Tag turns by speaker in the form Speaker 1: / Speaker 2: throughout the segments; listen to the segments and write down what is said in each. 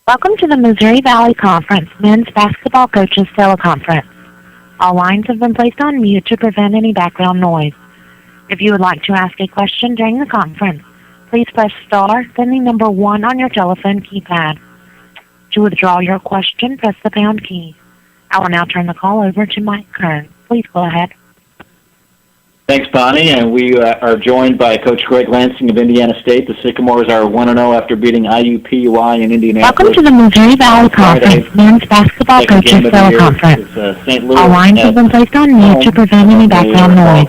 Speaker 1: Welcome to the Missouri Valley Conference Men's Basketball Coaches Teleconference. All lines have been placed on mute to prevent any background noise. If you would like to ask a question during the conference, please press star, then the number 1 on your telephone keypad. To withdraw your question, press the pound key. I will now turn the call over to Mike Kern. Please go ahead.
Speaker 2: Thanks, Bonnie, and we are joined by Coach Greg Lansing of Indiana State. The Sycamores are 1-0 after beating IUPUI in Indianapolis.
Speaker 1: Welcome to the Missouri Valley Conference Men's Basketball Coaches Teleconference. All lines have been placed on mute to prevent any background noise.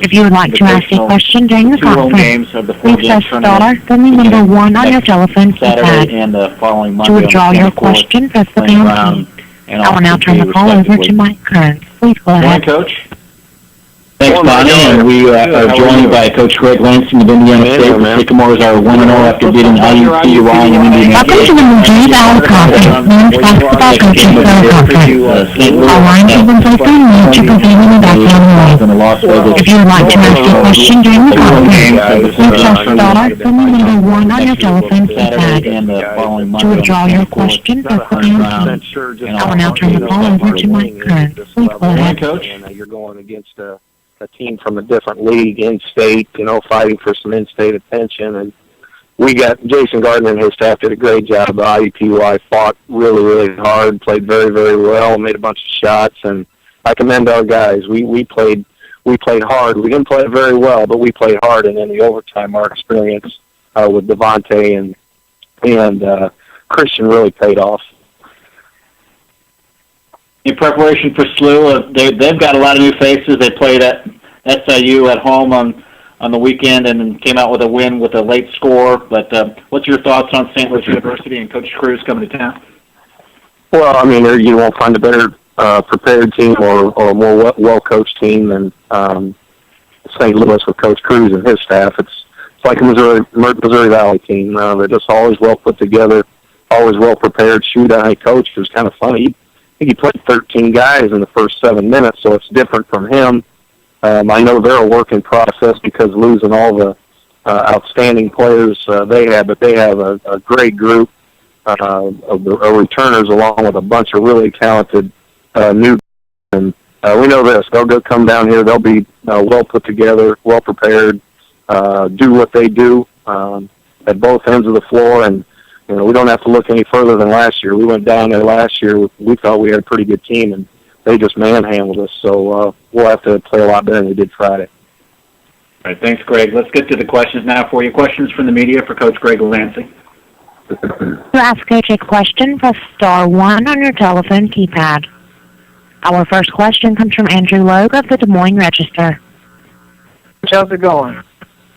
Speaker 1: If you would like to ask a question during the conference, please press star, then the number 1 on your telephone keypad. To withdraw your question, press the pound key. I will now turn the call over to Mike Kern. Please go ahead.
Speaker 2: Morning, Coach. Thanks, Bonnie, and we are joined by Coach Greg Lansing of Indiana State. The Sycamores are 1-0 after beating IUPUI in Indianapolis.
Speaker 1: Welcome to the Missouri Valley Conference Men's Basketball Coaches Teleconference. All lines have been placed on mute to prevent any background noise. If you would like to ask a question during the conference, please press star, then the number 1 on your telephone keypad. To withdraw your question, press the pound key. I will now turn the call over to Mike Kern. Please go ahead.
Speaker 2: Coach.
Speaker 3: You're going against a team from a different league, in-state, fighting for some in-state attention. And we got Jason Gardner and his staff did a great job. The IUPUI fought really, really hard, played very, very well, made a bunch of shots, and I commend our guys. We played hard. We didn't play very well, but we played hard, and in the overtime, our experience with Devontae and Christian really paid off.
Speaker 2: In preparation for SLU, they've got a lot of new faces. They played at SIU at home on the weekend and came out with a win with a late score. But what's your thoughts on St. Louis University and Coach Cruz coming to town?
Speaker 3: Well, you won't find a better prepared team or a more well-coached team than St. Louis with Coach Cruz and his staff. It's like a Missouri Valley team. They're just always well put together, always well prepared. Coach was kind of funny. He played 13 guys in the first 7 minutes, so it's different from him. I know they're a work in process because losing all the outstanding players they have, but they have a great group of returners along with a bunch of really talented new. And we know this: they'll come down here, they'll be well put together, well prepared, do what they do at both ends of the floor, and we don't have to look any further than last year. We went down there last year. We thought we had a pretty good team, and they just manhandled us. So we'll have to play a lot better than we did Friday.
Speaker 2: All right, thanks, Greg. Let's get to the questions now for you. Questions from the media for Coach Greg Lansing.
Speaker 1: To ask Coach a question, press star 1 on your telephone keypad. Our first question comes from Andrew Logue of the Des Moines Register.
Speaker 4: How's it going?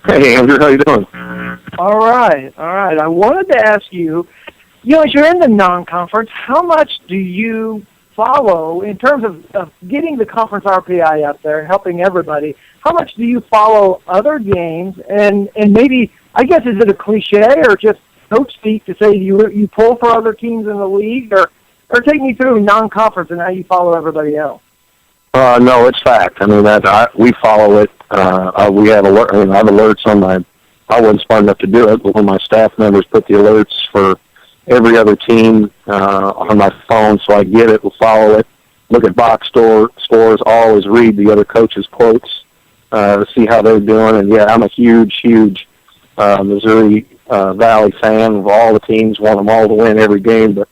Speaker 3: Hey, Andrew, how you doing?
Speaker 4: All right. I wanted to ask you, as you're in the non-conference, how much do you follow in terms of getting the conference RPI out there, helping everybody? How much do you follow other games? And maybe, I guess, is it a cliche or just coach speak to say you pull for other teams in the league? Or take me through non-conference and how you follow everybody else.
Speaker 3: No, it's fact. We follow it. We have I have alerts on I wasn't smart enough to do it, but when my staff members put the alerts for every other team on my phone, so I get it, we'll follow it, look at box scores, always read the other coaches' quotes to see how they're doing. And, yeah, I'm a huge Missouri Valley fan of all the teams, want them all to win every game. But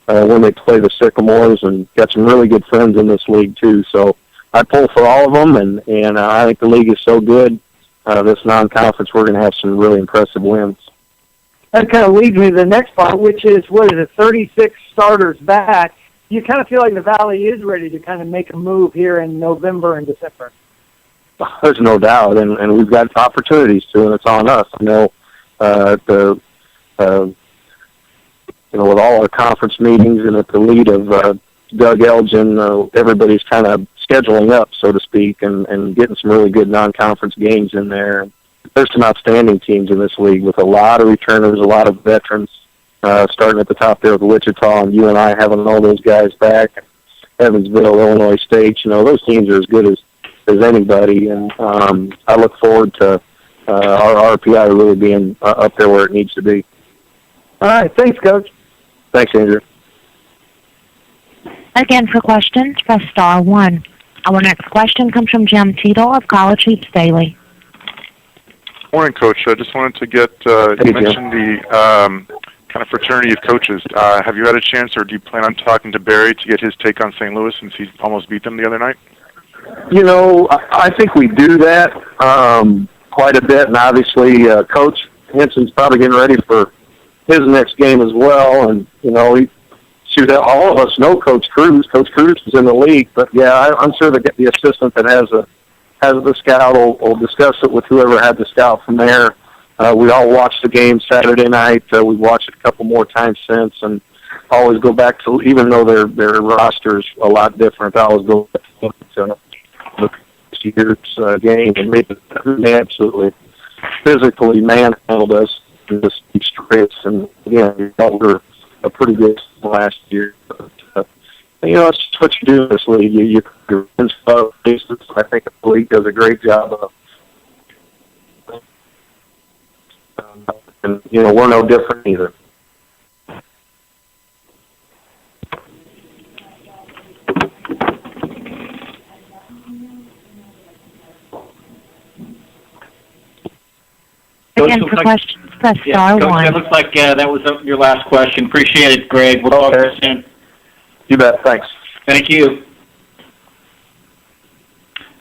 Speaker 3: when they play the Sycamores, and got some really good friends in this league, too. So I pull for all of them, and I think the league is so good. This non-conference, we're going to have some really impressive wins.
Speaker 4: That kind of leads me to the next part, which is, 36 starters back. You kind of feel like the Valley is ready to kind of make a move here in November and December.
Speaker 3: There's no doubt, and we've got opportunities to, and it's on us. With all our conference meetings and at the lead of Doug Elgin, everybody's kind of scheduling up, so to speak, and getting some really good non-conference games in there. There's some outstanding teams in this league with a lot of returners, a lot of veterans, starting at the top there with Wichita, and UNI having all those guys back. Evansville, Illinois State, those teams are as good as anybody, and I look forward to our RPI really being up there where it needs to be.
Speaker 4: All right, thanks, Coach.
Speaker 3: Thanks, Andrew.
Speaker 1: Again, for questions, press star 1. Our next question comes from Jim Teetle of College Hoops Daily.
Speaker 5: Morning, Coach. I just wanted to get, you mentioned the kind of fraternity of coaches. Have you had a chance, or do you plan on talking to Barry to get his take on St. Louis since he almost beat them the other night?
Speaker 3: You know, I think we do that quite a bit, and obviously Coach Hinson's probably getting ready for his next game as well, and, you know, all of us know Coach Cruz. Coach Cruz is in the league, but yeah, I'm sure the assistant that has the scout will discuss it with whoever had the scout from there. We all watched the game Saturday night. We watched it a couple more times since, and always go back to, even though their roster's a lot different, I always go back to look this year's game, and they absolutely physically manhandled us in this stretch. And again, we thought we were a pretty good last year. But, you know, it's just what you do in this league. You're in places. I think the league does a great job of. And, you know, we're no different either.
Speaker 1: Again, for questions, press star
Speaker 2: Coach,
Speaker 1: 1.
Speaker 2: it looks like that was your last question. Appreciate it, Greg. We'll talk to you soon.
Speaker 3: You bet. Thanks.
Speaker 2: Thank you.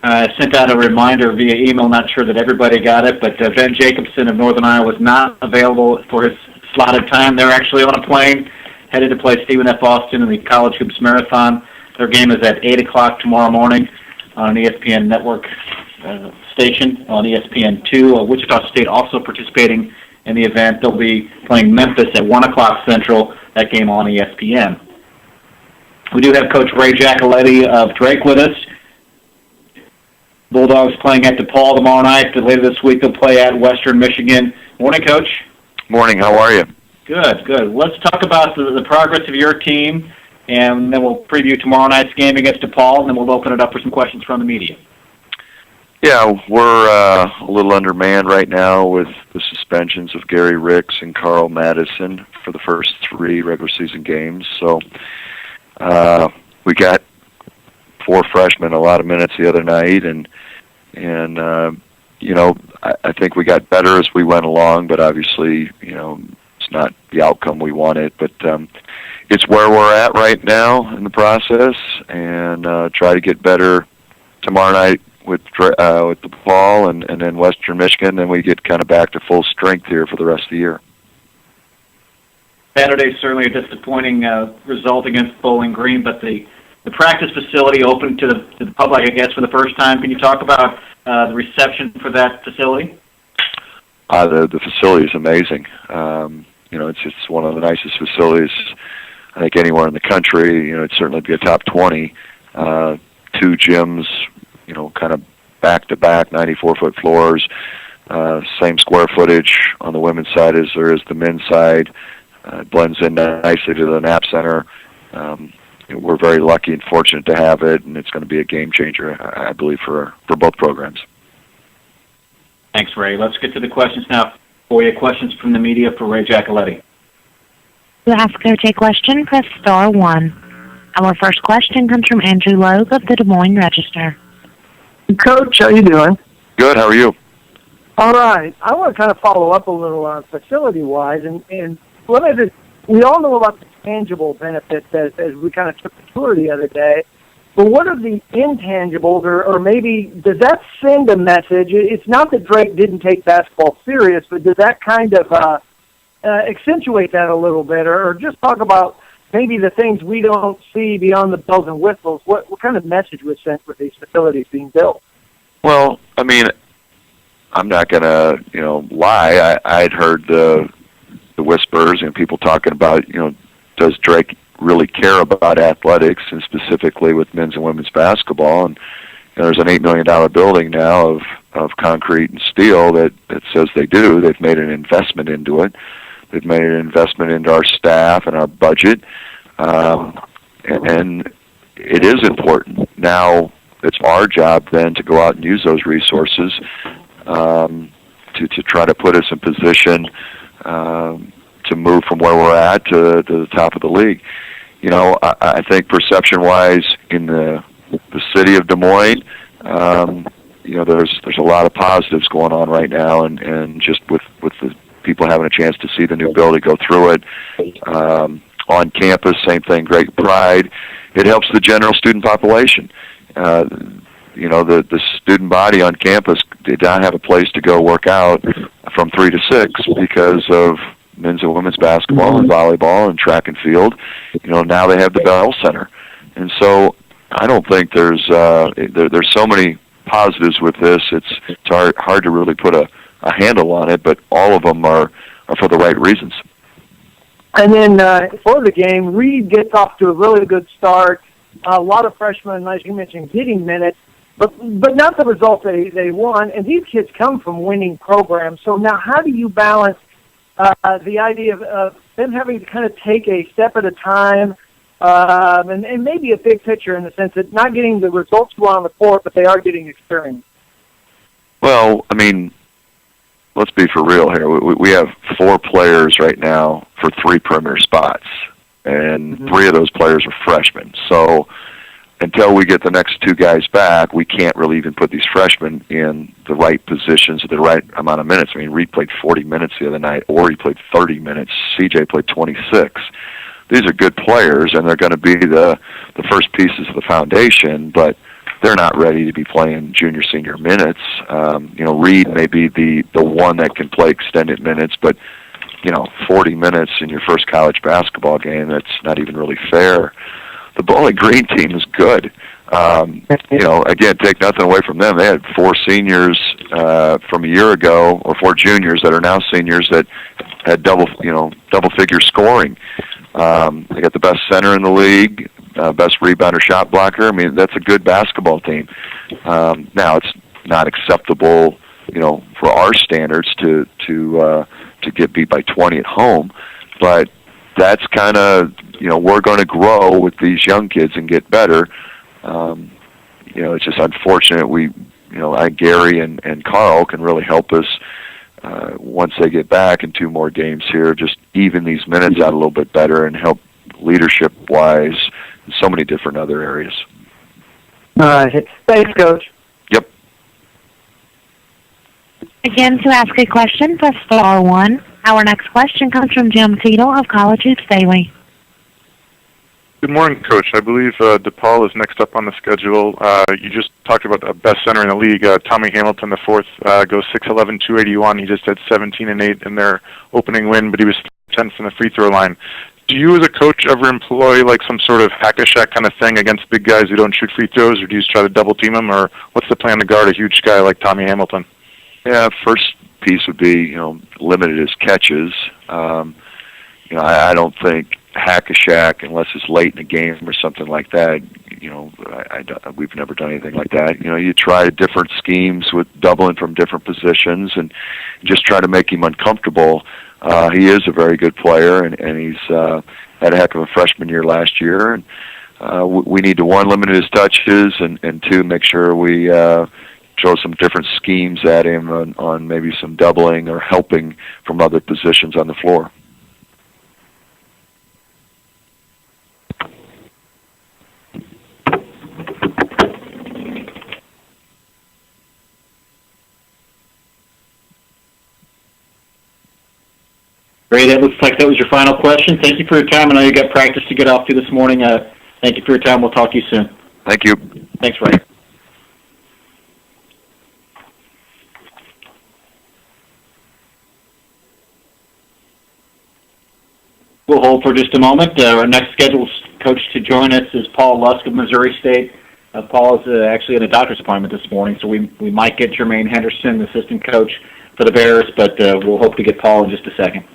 Speaker 2: I sent out a reminder via email. Not sure that everybody got it, but Ben Jacobson of Northern Iowa was not available for his slotted time. They're actually on a plane headed to play Stephen F. Austin in the College Hoops Marathon. Their game is at 8 o'clock tomorrow morning on an ESPN network station on ESPN2. Wichita State also participating in the event. They'll be playing Memphis at 1 o'clock Central, that game on ESPN. We do have Coach Ray Giacoletti of Drake with us. Bulldogs playing at DePaul tomorrow night. Later this week they'll play at Western Michigan. Morning, Coach.
Speaker 5: Morning. How are you?
Speaker 2: Good, good. Let's talk about the progress of your team, and then we'll preview tomorrow night's game against DePaul, and then we'll open it up for some questions from the media.
Speaker 5: Yeah, we're a little undermanned right now with the suspensions of Gary Ricks and Carl Madison for the first 3 regular season games. So we got 4 freshmen a lot of minutes the other night, and you know, I think we got better as we went along, but obviously, you know, it's not the outcome we wanted. But it's where we're at right now in the process, and try to get better tomorrow night with DePaul and then Western Michigan. Then we get kind of back to full strength here for the rest of the year.
Speaker 2: Saturday's certainly a disappointing result against Bowling Green, but the practice facility opened to the public, I guess, for the first time. Can you talk about the reception for that facility?
Speaker 5: The facility is amazing. You know, it's one of the nicest facilities I think anywhere in the country. You know, it'd certainly be a top 20. 2 gyms, you know, kind of back-to-back 94-foot floors. Same square footage on the women's side as there is the men's side. It blends in nicely to the Knapp Center. We're very lucky and fortunate to have it, and it's going to be a game changer, I believe, for both programs.
Speaker 2: Thanks, Ray. Let's get to the questions now. For you, questions from the media for Ray Giacoletti.
Speaker 1: To ask Coach a question, press star 1. Our first question comes from Andrew Logue of the Des Moines Register.
Speaker 4: Coach, how you doing?
Speaker 5: Good. How are you?
Speaker 4: All right. I want to kind of follow up a little on facility-wise, and what is it? We all know about the tangible benefits as we kind of took the tour the other day, but what are the intangibles, or maybe does that send a message? It's not that Drake didn't take basketball serious, but does that kind of accentuate that a little bit, or just talk about maybe the things we don't see beyond the bells and whistles? What kind of message was sent with these facilities being built?
Speaker 5: Well, I mean, I'm not going to, you know, lie. I'd heard the whispers and people talking about, you know, does Drake really care about athletics, and specifically with men's and women's basketball? And you know, there's an $8 million building now of concrete and steel that says they do. They've made an investment into it. They've made an investment into our staff and our budget, and it is important. Now it's our job then to go out and use those resources to try to put us in position to move from where we're at to the top of the league. You know, I think perception-wise in the city of Des Moines, you know, there's a lot of positives going on right now, and just with the people having a chance to see the new building, go through it. On campus, same thing, great pride. It helps the general student population. You know, the student body on campus did not have a place to go work out from 3 to 6 because of men's and women's basketball and volleyball and track and field. You know, now they have the Bell Center. And so I don't think there's so many positives with this. It's hard to really put a handle on it, but all of them are for the right reasons.
Speaker 4: And then for the game, Reed gets off to a really good start. A lot of freshmen, as you mentioned, getting minutes, but not the result they won. And these kids come from winning programs. So now how do you balance the idea of them having to kind of take a step at a time and maybe a big picture in the sense that not getting the results you want on the court, but they are getting experience?
Speaker 5: Well, I mean, let's be for real here. We have 4 players right now for 3 perimeter spots, and 3 of those players are freshmen. So until we get the next 2 guys back, we can't really even put these freshmen in the right positions at the right amount of minutes. I mean, Reed played 40 minutes the other night, Ori played 30 minutes, CJ played 26. These are good players, and they're going to be the first pieces of the foundation, but they're not ready to be playing junior, senior minutes. You know, Reed may be the one that can play extended minutes, but, you know, 40 minutes in your first college basketball game, that's not even really fair. The Bowling Green team is good. You know, again, take nothing away from them. They had 4 seniors from a year ago, or 4 juniors that are now seniors that had double-figure scoring. They got the best center in the league, best rebounder, shot blocker. I mean, that's a good basketball team. Now, it's not acceptable, you know, for our standards to get beat by 20 at home, but that's kind of, you know, we're going to grow with these young kids and get better. You know, it's just unfortunate I think Gary and Carl can really help us once they get back in 2 more games here, just even these minutes out a little bit better and help leadership-wise in so many different other areas.
Speaker 4: All right. Thanks, Coach.
Speaker 5: Yep.
Speaker 1: Again, to ask a question, press star 1. Our next question comes from Jim Tito of College Hoops Daily.
Speaker 6: Good morning, Coach. I believe DePaul is next up on the schedule. You just talked about the best center in the league. Tommy Hamilton, the 4th, goes 6'11", 281. He just had 17 and 8 in their opening win, but he was 10th in the free throw line. Do you, as a coach, ever employ like some sort of hack-a-shack kind of thing against big guys who don't shoot free throws, or do you just try to double-team them, or what's the plan to guard a huge guy like Tommy Hamilton?
Speaker 5: Yeah, first piece would be, you know, limited his catches. You know, I don't think hack-a-shack, unless it's late in the game or something like that, you know, we've never done anything like that. You know, you try different schemes with doubling from different positions and just try to make him uncomfortable. He is a very good player, and he's had a heck of a freshman year last year. And we need to, 1, limit his touches, and 2, make sure we throw some different schemes at him on maybe some doubling or helping from other positions on the floor.
Speaker 2: Ray, that looks like that was your final question. Thank you for your time. I know you got practice to get off to this morning. Thank you for your time. We'll talk to you soon.
Speaker 5: Thank you.
Speaker 2: Thanks, Ray. We'll hold for just a moment. Our next scheduled coach to join us is Paul Lusk of Missouri State. Paul is actually in a doctor's appointment this morning, so we might get Jermaine Henderson, the assistant coach for the Bears, but we'll hope to get Paul in just a second.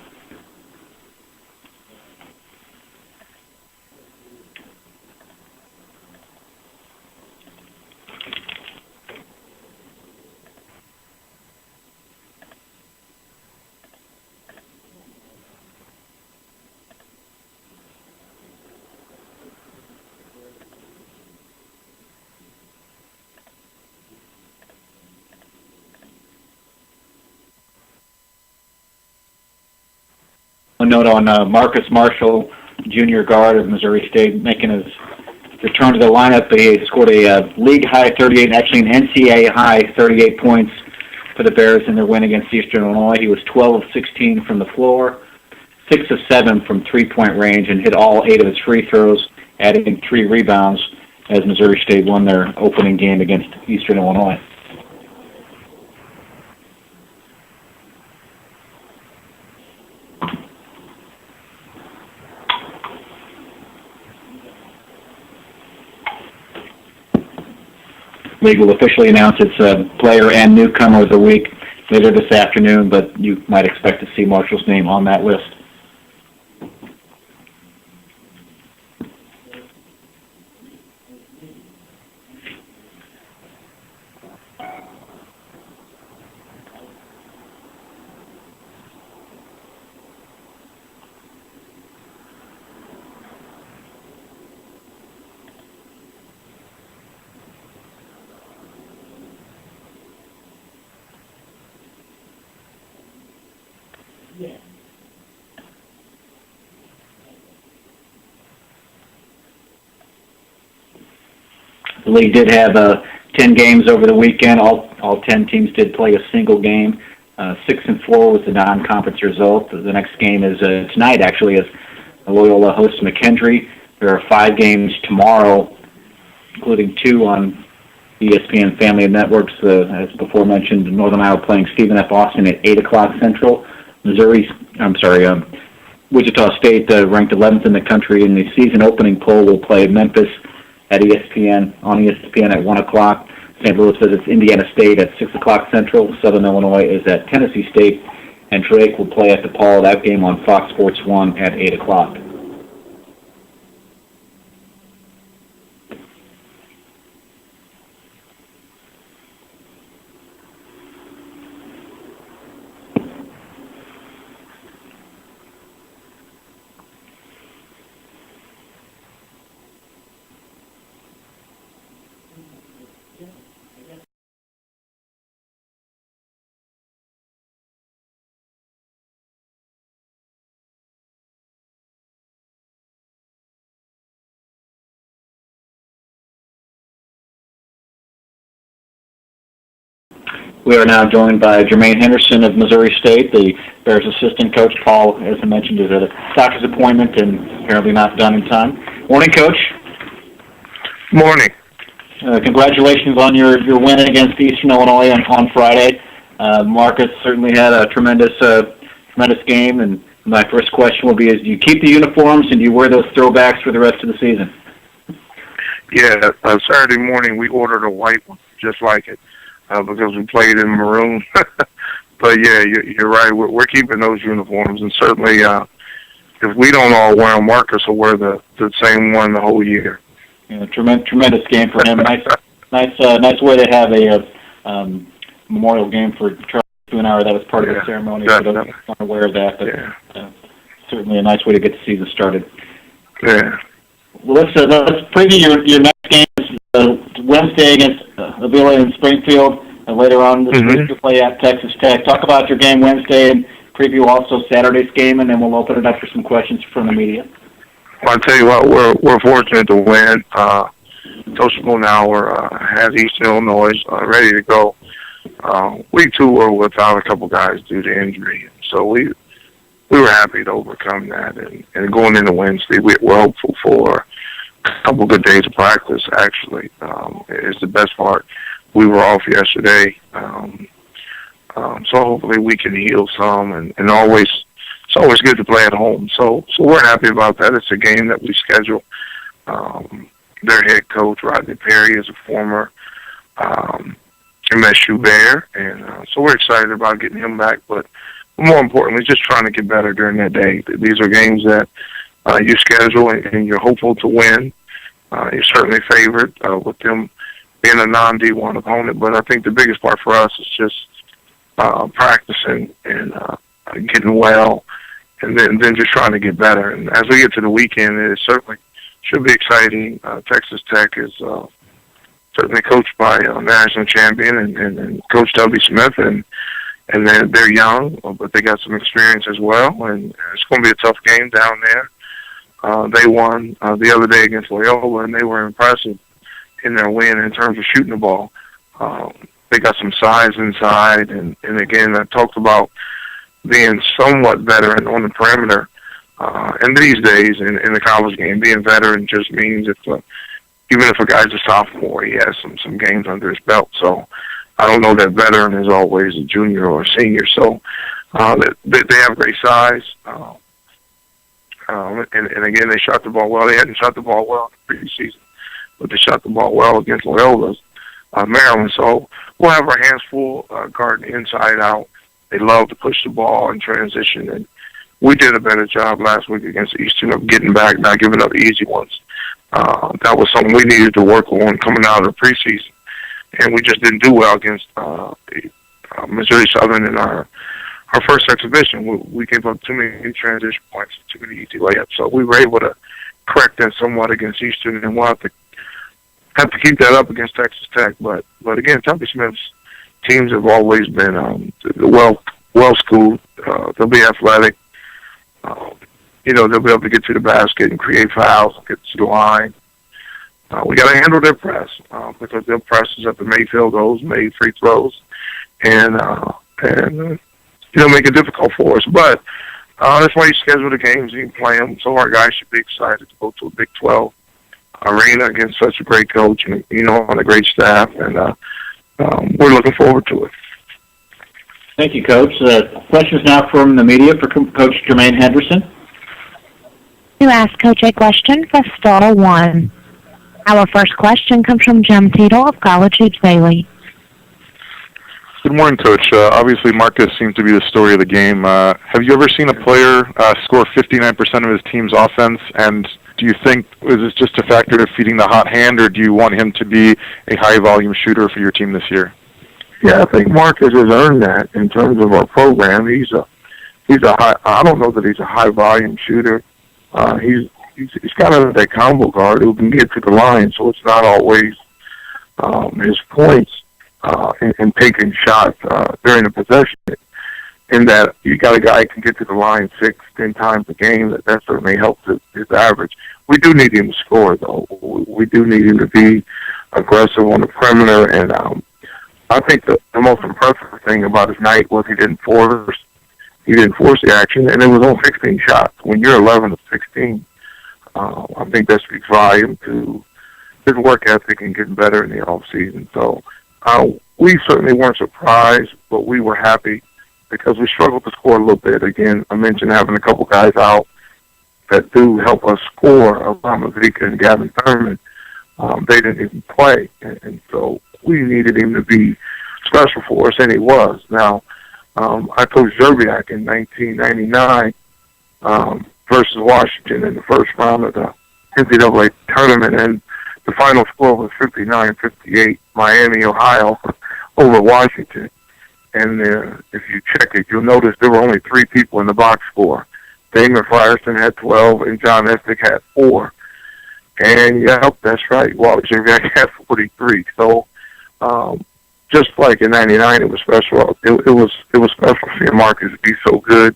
Speaker 2: A note on Marcus Marshall, junior guard of Missouri State, making his return to the lineup. He scored a league-high 38, actually an NCAA-high 38 points for the Bears in their win against Eastern Illinois. He was 12 of 16 from the floor, 6 of 7 from three-point range, and hit all 8 of his free throws, adding 3 rebounds as Missouri State won their opening game against Eastern Illinois. League will officially announce its player and newcomer of the week later this afternoon, but you might expect to see Marshall's name on that list. The league did have 10 games over the weekend. All 10 teams did play a single game. 6-4 was the non-conference result. The next game is tonight, actually, as Loyola hosts McKendree. There are 5 games tomorrow, including 2 on ESPN Family Networks. As before mentioned, Northern Iowa playing Stephen F. Austin at 8 o'clock Central. Wichita State, ranked 11th in the country in the season opening poll, will play Memphis at on ESPN at 1 o'clock. St. Louis visits Indiana State at 6 o'clock Central. Southern Illinois is at Tennessee State, and Drake will play at DePaul. That game on Fox Sports 1 at 8 o'clock. We are now joined by Jermaine Henderson of Missouri State, the Bears assistant coach. Paul, as I mentioned, is at a doctor's appointment and apparently not done in time. Morning, Coach.
Speaker 7: Morning.
Speaker 2: Congratulations on your win against Eastern Illinois on Friday. Marcus certainly had a tremendous game, and my first question will be, do you keep the uniforms and do you wear those throwbacks for the rest of the season?
Speaker 7: Yeah, Saturday morning we ordered a white one, just like it. Because we played in maroon. But yeah, you're right. We're keeping those uniforms, and certainly if we don't all wear them, Marcus will wear the same one the whole year.
Speaker 2: Yeah, tremendous game for him. Nice way to have a memorial game for Charles Spoonhour. That was part of the ceremony. I wasn't aware of that, but certainly a nice way to get the season started.
Speaker 7: Yeah.
Speaker 2: Well, let's preview your next game. Wednesday against Avila in Springfield, and later on this week you'll play at Texas Tech. Talk about your game Wednesday and preview also Saturday's game, and then we'll open it up for some questions from the media.
Speaker 7: Well, I'll tell you what, we're fortunate to win. Coach Spoonhour has Eastern Illinois ready to go. We too were without a couple guys due to injury, so we were happy to overcome that. And going into Wednesday, we're hopeful for a couple good days of practice, actually, is the best part. We were off yesterday, so hopefully we can heal some, and it's always good to play at home. So we're happy about that. It's a game that we schedule. Their head coach, Rodney Perry, is a former MSU Bear, and so we're excited about getting him back, but more importantly, just trying to get better during that day. These are games that you schedule and you're hopeful to win. You're certainly favored with them being a non-D1 opponent, but I think the biggest part for us is just practicing and getting well, and then just trying to get better. And as we get to the weekend, it certainly should be exciting. Texas Tech is certainly coached by a national champion and Coach W. Smith, and and they're young, but they got some experience as well, and it's going to be a tough game down there. They won the other day against Loyola, and they were impressive in their win in terms of shooting the ball. They got some size inside, and again, I talked about being somewhat veteran on the perimeter. And these days, in the college game, being veteran just means even if a guy's a sophomore, he has some games under his belt. So I don't know that veteran is always a junior or a senior. So they have great size. And again, they shot the ball well. They hadn't shot the ball well in the previous season, but they shot the ball well against Loyola's Maryland. So we'll have our hands full guarding inside out. They love to push the ball in transition, and we did a better job last week against Eastern of getting back, not giving up easy ones. That was something we needed to work on coming out of the preseason, and we just didn't do well against Missouri Southern in our first exhibition. We gave up too many transition points, too many easy layups. So we were able to correct that somewhat against Eastern, and we'll have to keep that up against Texas Tech. But again, Tuppy Smith's teams have always been well schooled. They'll be athletic. They'll be able to get to the basket and create fouls, get to the line. We got to handle their press because their press is up in Mayfield. Those made free throws and make it difficult for us. But that's why you schedule the games and you play them. So our guys should be excited to go to a Big 12 arena against such a great coach and on a great staff, and we're looking forward to it.
Speaker 2: Thank you, Coach. Questions now from the media for Coach Jermaine Henderson.
Speaker 1: To ask Coach a question, press star 1. Our first question comes from Jim Teetle of College Hoops Daily.
Speaker 6: Good morning, Coach. Obviously, Marcus seems to be the story of the game. Have you ever seen a player score 59% of his team's offense? And do you think, is this just a factor of feeding the hot hand, or do you want him to be a high-volume shooter for your team this year?
Speaker 7: Yeah, I think Marcus has earned that in terms of our program. He's a high. I don't know that he's a high-volume shooter. He's kind of that combo guard who can get to the line, so it's not always his points and taking shots during the possession. In that you got a guy who can get to the line 6-10 times a game, that certainly helps his average. We do need him to score, though. We do need him to be aggressive on the perimeter, and I think the most impressive thing about his night was he didn't force the action, and it was on 16 shots. When you're 11 of 16, I think that speaks volume to his work ethic and getting better in the off season. So we certainly weren't surprised, but we were happy because we struggled to score a little bit. Again, I mentioned having a couple guys out that do help us score, Obama Zika and Gavin Thurman. They didn't even play, and so we needed him to be special for us, and he was. Now, I coached Zerbiak in 1999 versus Washington in the first round of the NCAA tournament, and the final score was 59-58, Miami, Ohio, over Washington. And if you check it, you'll notice there were only 3 people in the box score. Damon Frierson had 12, and John Estic had 4. And, yep, that's right, Wally Zerbiak had 43. So, just like in '99, it was special. It was special seeing Marcus be so good,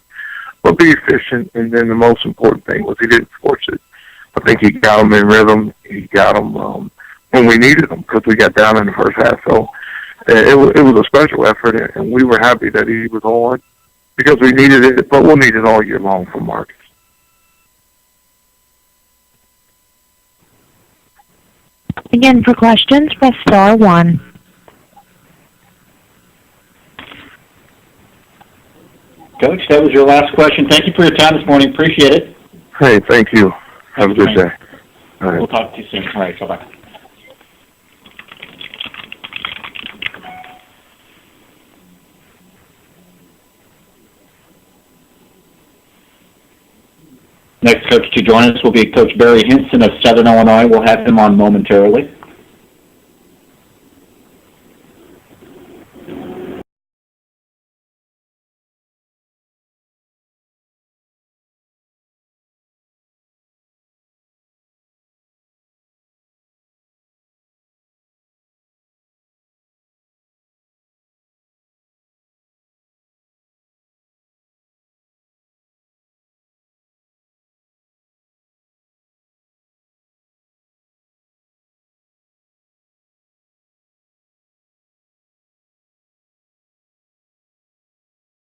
Speaker 7: but be efficient. And then the most important thing was he didn't force it. I think he got him in rhythm. He got him when we needed him because we got down in the first half. So it was a special effort, and we were happy that he was on because we needed it. But we'll need it all year long from Marcus.
Speaker 1: Again, for questions, press star 1.
Speaker 2: Coach, that was your last question. Thank you for your time this morning. Appreciate it.
Speaker 7: Hey, thank you. Have a good day. All right.
Speaker 2: We'll talk to you soon. All right, bye-bye. Next coach to join us will be Coach Barry Hinson of Southern Illinois. We'll have him on momentarily.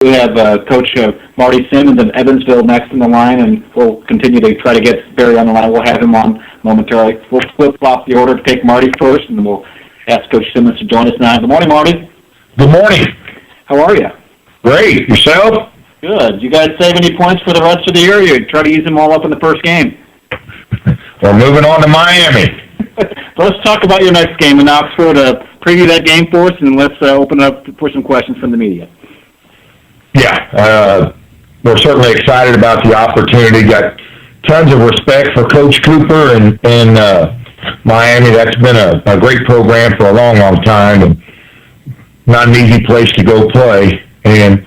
Speaker 2: We have Coach Marty Simmons of Evansville next in the line, and we'll continue to try to get Barry on the line. We'll have him on momentarily. We'll flip-flop the order to take Marty first, and then we'll ask Coach Simmons to join us now. Good morning, Marty.
Speaker 8: Good morning.
Speaker 2: How are you?
Speaker 8: Great. Yourself?
Speaker 2: Good. You guys save any points for the rest of the year? You try to use them all up in the first game.
Speaker 8: We're moving on to Miami.
Speaker 2: Let's talk about your next game in Oxford. Preview that game for us, and let's open up for some questions from the media.
Speaker 8: Yeah, we're certainly excited about the opportunity. Got tons of respect for Coach Cooper and Miami. That's been a great program for a long, long time, and not an easy place to go play. And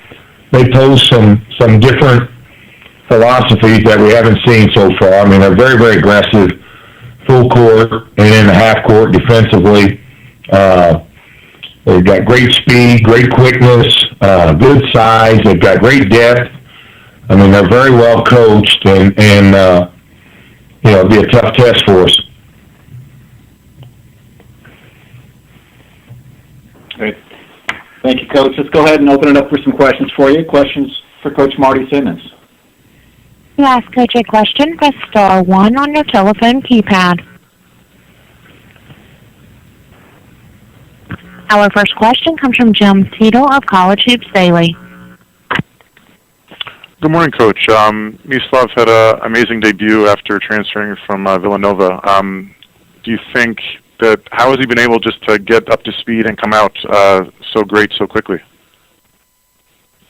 Speaker 8: they pose some different philosophies that we haven't seen so far. I mean, they're very, very aggressive, full court and in the half court defensively. They've got great speed, great quickness, good size. They've got great depth. I mean, they're very well coached, and it'll be a tough test for us.
Speaker 2: Great. Thank you, Coach. Let's go ahead and open it up for some questions for you. Questions for Coach Marty Simmons.
Speaker 1: To ask Coach a question, press star 1 on your telephone keypad. Our first question comes from Jim Tito of College Hoops Daily.
Speaker 6: Good morning, Coach. Mislav had an amazing debut after transferring from Villanova. Do you think how has he been able just to get up to speed and come out so great so quickly?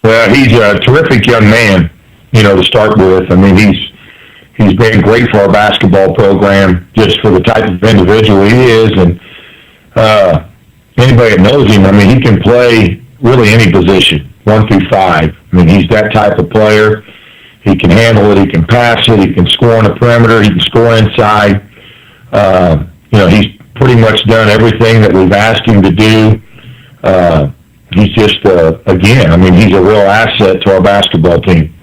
Speaker 8: Well, he's a terrific young man, to start with. I mean, he's been great for our basketball program just for the type of individual he is. And anybody that knows him, I mean, he can play really any position, 1 through 5. I mean, he's that type of player. He can handle it. He can pass it. He can score on the perimeter. He can score inside. He's pretty much done everything that we've asked him to do. He's just, again, I mean, he's a real asset to our basketball team.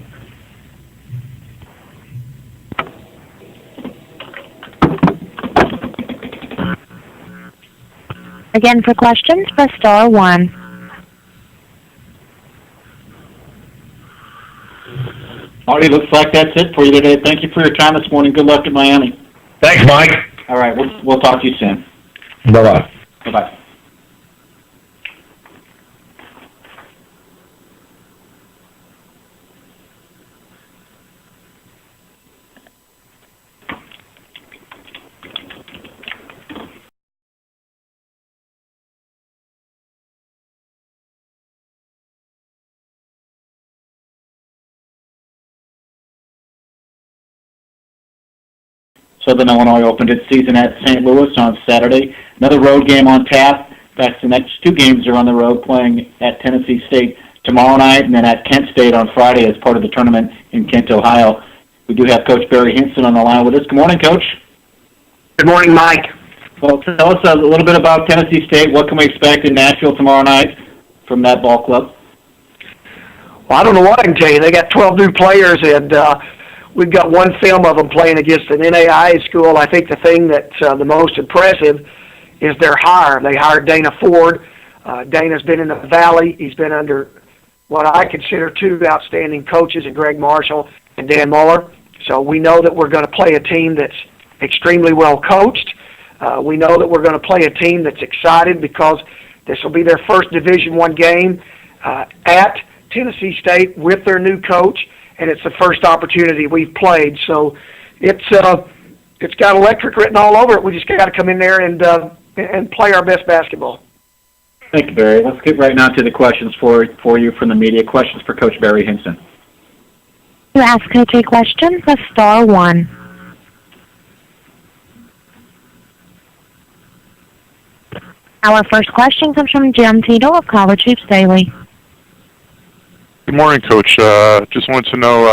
Speaker 1: Again, for questions, press star 1.
Speaker 2: Marty, looks like that's it for you today. Thank you for your time this morning. Good luck at Miami.
Speaker 8: Thanks, Mike.
Speaker 2: All right, we'll talk to you soon.
Speaker 8: Bye-bye.
Speaker 2: Bye-bye. Southern Illinois opened its season at St. Louis on Saturday. Another road game on tap. In fact, the next 2 games are on the road, playing at Tennessee State tomorrow night and then at Kent State on Friday as part of the tournament in Kent, Ohio. We do have Coach Barry Hinson on the line with us. Good morning, Coach.
Speaker 9: Good morning, Mike.
Speaker 2: Well, tell us a little bit about Tennessee State. What can we expect in Nashville tomorrow night from that ball club?
Speaker 9: Well, I don't know what I can tell you. They got 12 new players, and we've got one film of them playing against an NAIA school. I think the thing that's the most impressive is their hire. They hired Dana Ford. Dana's been in the Valley. He's been under what I consider 2 outstanding coaches, in Greg Marshall and Dan Muller. So we know that we're going to play a team that's extremely well coached. We know that we're going to play a team that's excited because this will be their first Division I game at Tennessee State with their new coach, and it's the first opportunity we've played. So it's got electric written all over it. We just got to come in there and play our best basketball.
Speaker 2: Thank you, Barry. Let's get right now to the questions for you from the media. Questions for Coach Barry Hinson.
Speaker 1: To ask Coach a question, press star 1. Our first question comes from Jim Tito of College Hoops Daily.
Speaker 6: Good morning, Coach. Just wanted to know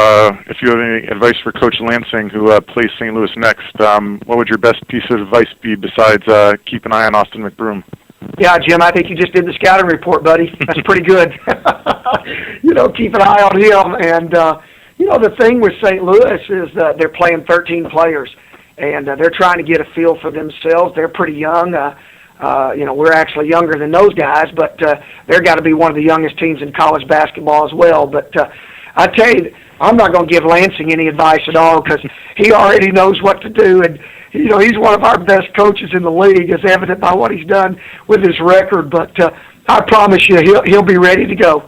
Speaker 6: if you have any advice for Coach Lansing, who plays St. Louis next. What would your best piece of advice be besides keep an eye on Austin McBroom?
Speaker 9: Yeah, Jim, I think you just did the scouting report, buddy. That's pretty good. Keep an eye on him. And, the thing with St. Louis is they're playing 13 players, and they're trying to get a feel for themselves. They're pretty young. we're actually younger than those guys, but they're got to be one of the youngest teams in college basketball as well. But I tell you, I'm not going to give Lansing any advice at all because he already knows what to do, and he's one of our best coaches in the league, as evident by what he's done with his record. But I promise you, he'll be ready to go.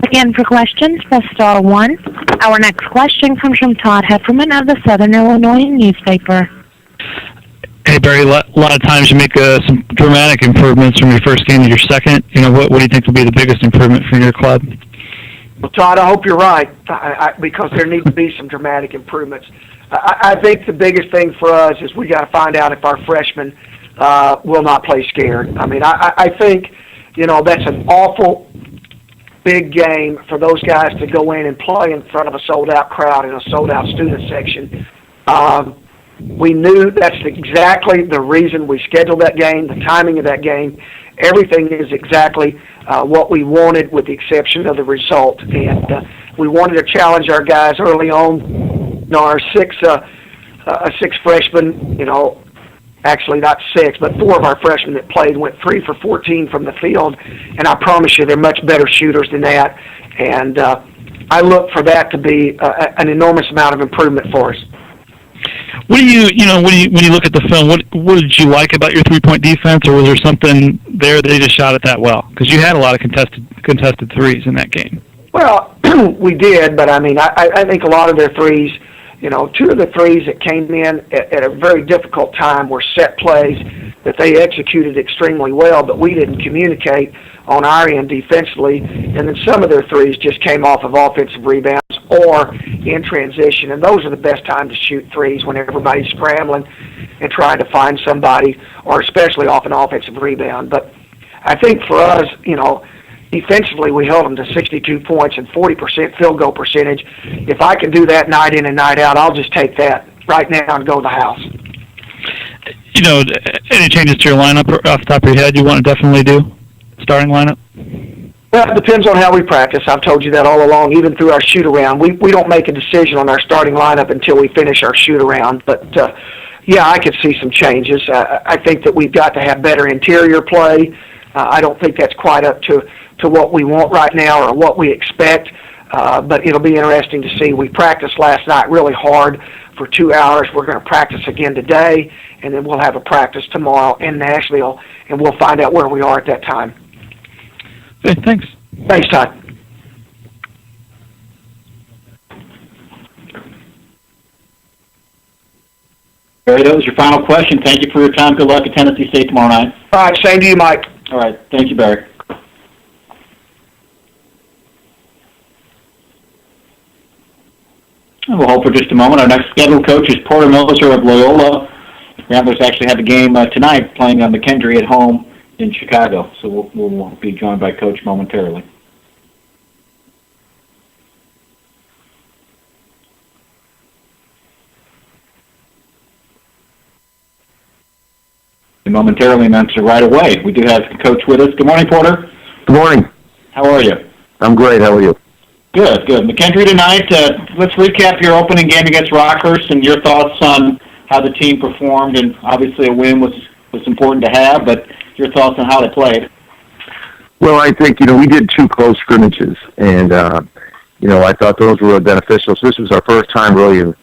Speaker 1: Again, for questions, press star 1. Our next question comes from Todd Hefferman of the Southern Illinois newspaper.
Speaker 10: Hey, Barry, a lot of times you make some dramatic improvements from your first game to your second. What do you think will be the biggest improvement for your club?
Speaker 9: Well, Todd, I hope you're right, because there need to be some dramatic improvements. I think the biggest thing for us is we got to find out if our freshmen will not play scared. I mean, I think, that's an awful big game for those guys to go in and play in front of a sold-out crowd in a sold-out student section. We knew that's exactly the reason we scheduled that game, the timing of that game. Everything is exactly what we wanted with the exception of the result. And we wanted to challenge our guys early on. Our six freshmen, actually not six, but 4 of our freshmen that played went 3 for 14 from the field. And I promise you they're much better shooters than that. And I look for that to be an enormous amount of improvement for us.
Speaker 10: What do when you look at the film, what did you like about your 3-point defense, or was there something there that they just shot it that well? Because you had a lot of contested threes in that game.
Speaker 9: Well, we did, but I mean, I think a lot of their threes, 2 of the threes that came in at a very difficult time were set plays that they executed extremely well, but we didn't communicate on our end defensively, and then some of their threes just came off of offensive rebounds or in transition, and those are the best time to shoot threes when everybody's scrambling and trying to find somebody, or especially off an offensive rebound. But I think for us, defensively we held them to 62 points and 40% field goal percentage. If I can do that night in and night out, I'll just take that right now and go to the house.
Speaker 10: Any changes to your lineup off the top of your head you want to definitely do? Starting lineup?
Speaker 9: Well, it depends on how we practice. I've told you that all along, even through our shoot-around. We don't make a decision on our starting lineup until we finish our shoot-around. But, yeah, I could see some changes. I think that we've got to have better interior play. I don't think that's quite up to what we want right now or what we expect. But it'll be interesting to see. We practiced last night really hard for 2 hours. We're going to practice again today, and then we'll have a practice tomorrow in Nashville, and we'll find out where we are at that time.
Speaker 10: Okay, thanks.
Speaker 9: Thanks, Todd.
Speaker 2: Barry, that was your final question. Thank you for your time. Good luck at Tennessee State tomorrow night.
Speaker 9: All right, same to you, Mike.
Speaker 2: All right. Thank you, Barry. And we'll hold for just a moment. Our next scheduled coach is Porter Moser of Loyola. Ramblers actually have a game tonight playing on McKendree at home in Chicago. So we'll be joined by Coach momentarily. And momentarily meant right away. We do have Coach with us. Good morning, Porter.
Speaker 3: Good morning.
Speaker 2: How are you?
Speaker 3: I'm great. How are you?
Speaker 2: Good, good. McKendree tonight, let's recap your opening game against Rockhurst and your thoughts on how the team performed. And obviously a win was important to have, but your thoughts on how they played.
Speaker 3: Well, I think, we did 2 close scrimmages, and, I thought those were beneficial. So this was our first time really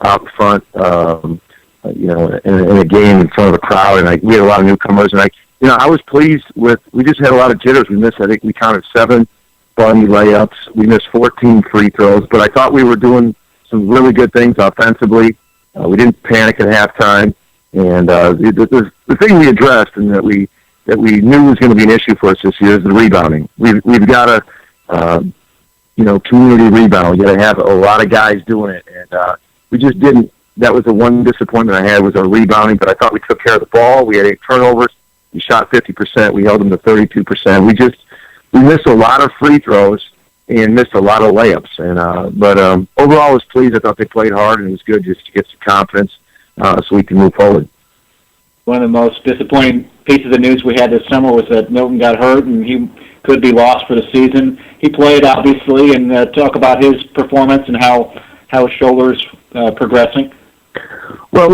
Speaker 3: out front, in a game in front of a crowd, and we had a lot of newcomers, and I was pleased with, we just had a lot of jitters. I think we counted 7 bunny layups. We missed 14 free throws, but I thought we were doing some really good things offensively. We didn't panic at halftime, and the thing we addressed and that we knew was going to be an issue for us this year is the rebounding. We've got to, community rebound. You got to have a lot of guys doing it, and we just didn't. That was the one disappointment I had was our rebounding, but I thought we took care of the ball. We had 8 turnovers. We shot 50%. We held them to 32%. We missed a lot of free throws and missed a lot of layups. And but overall, I was pleased. I thought they played hard, and it was good just to get some confidence so we can move forward.
Speaker 2: One of the most disappointing pieces of news we had this summer was that Milton got hurt, and he could be lost for the season. He played, obviously, and talk about his performance and how his shoulder's progressing.
Speaker 3: Well,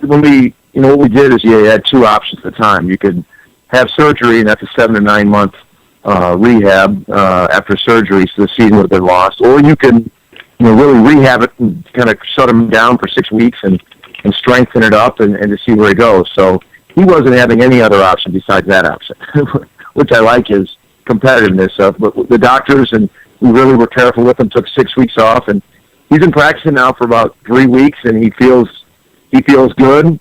Speaker 3: when we what we did is you had two options at the time. You could have surgery, and that's a 7 to 9 month rehab after surgery, so the season would have been lost. Or you could, really rehab it and kind of shut him down for 6 weeks and strengthen it up and to see where he goes. So he wasn't having any other option besides that option, which I like his competitiveness of. But the doctors, and we really were careful with him, took 6 weeks off, and he's been practicing now for about 3 weeks, and he feels good.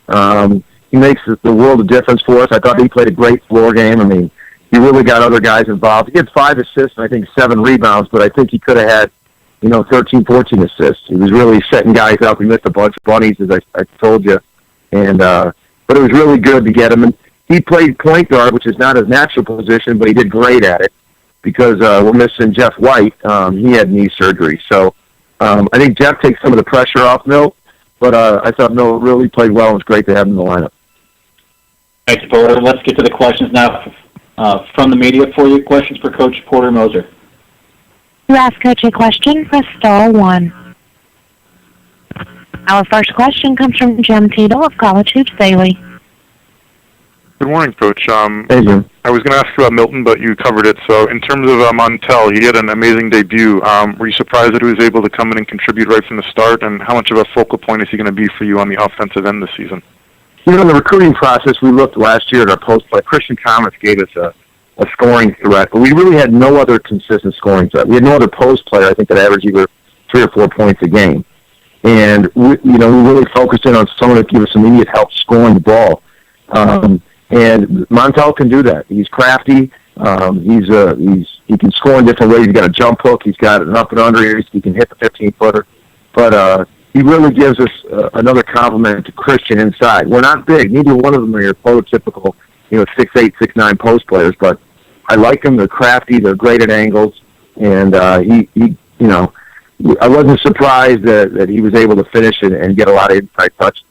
Speaker 3: He makes the world of difference for us. I thought he played a great floor game. I mean, he really got other guys involved. He had 5 assists and I think 7 rebounds, but I think he could have had, 13, 14 assists. He was really setting guys up. He missed a bunch of bunnies, as I told you. And but it was really good to get him. And he played point guard, which is not his natural position, but he did great at it because we're missing Jeff White. He had knee surgery. So I think Jeff takes some of the pressure off Milt, but I thought Milt really played well, and it was great to have him in the lineup.
Speaker 2: Thanks, Porter. Let's get to the questions now from the media for you. Questions for Coach Porter Moser.
Speaker 1: To ask Coach a question, press star 1. Our first question comes from Jim Tito of College Hoops Daily.
Speaker 6: Good morning, Coach.
Speaker 3: Hey, Jim.
Speaker 6: I was going to ask you about Milton, but you covered it. So in terms of Montel, he had an amazing debut. Were you surprised that he was able to come in and contribute right from the start? And how much of a focal point is he going to be for you on the offensive end this season?
Speaker 3: In the recruiting process, we looked last year at our post play. Christian Thomas gave us a scoring threat, but we really had no other consistent scoring threat. We had no other post player, I think, that averaged either 3 or 4 points a game. And we really focused in on someone that give us some immediate help scoring the ball. And Montel can do that. He's crafty. He can score in different ways. He's got a jump hook. He's got an up and under. He can hit the 15-footer. But he really gives us another compliment to Christian inside. We're not big. Neither one of them are your prototypical, 6'8", 6'9" post players. But I like them. They're crafty. They're great at angles. And I wasn't surprised that he was able to finish and get a lot of inside touches.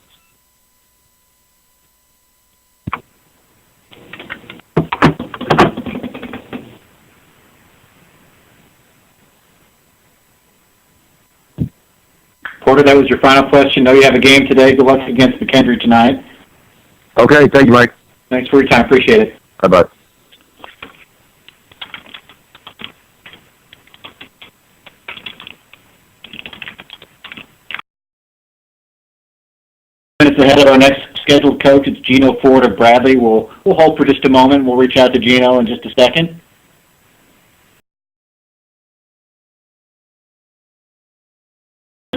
Speaker 2: Porter, that was your final question. Know you have a game today. Good luck against McKendree tonight.
Speaker 3: Okay, thank you, Mike.
Speaker 2: Thanks for your time. Appreciate it.
Speaker 3: Bye-bye.
Speaker 2: Minutes ahead of our next scheduled coach, it's Geno Ford of Bradley. We'll hold for just a moment. We'll reach out to Geno in just a second.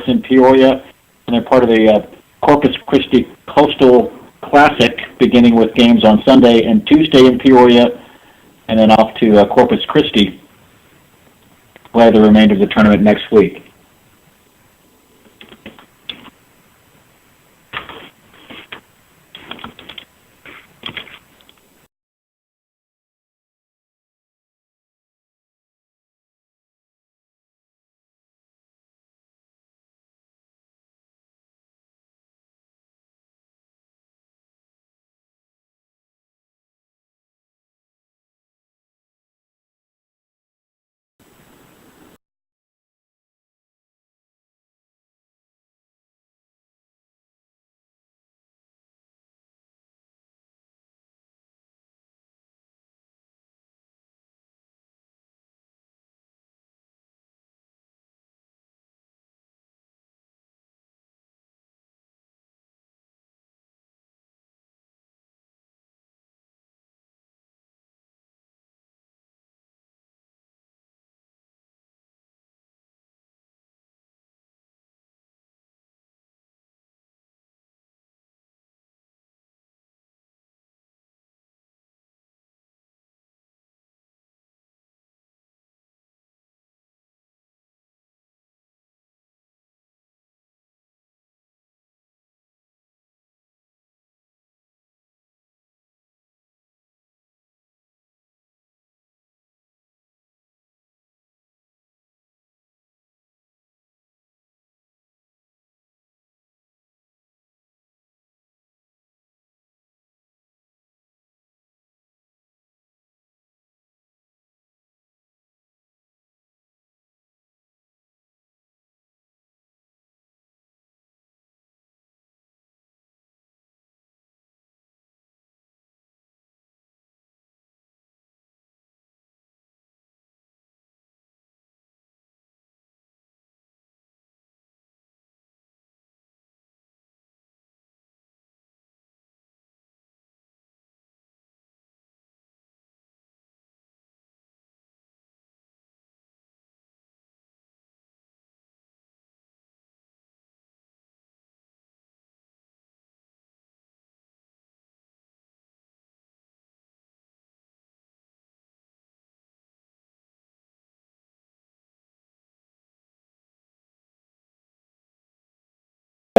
Speaker 2: In Peoria, and they're part of the Corpus Christi Coastal Classic, beginning with games on Sunday and Tuesday in Peoria, and then off to Corpus Christi. Play the remainder of the tournament next week.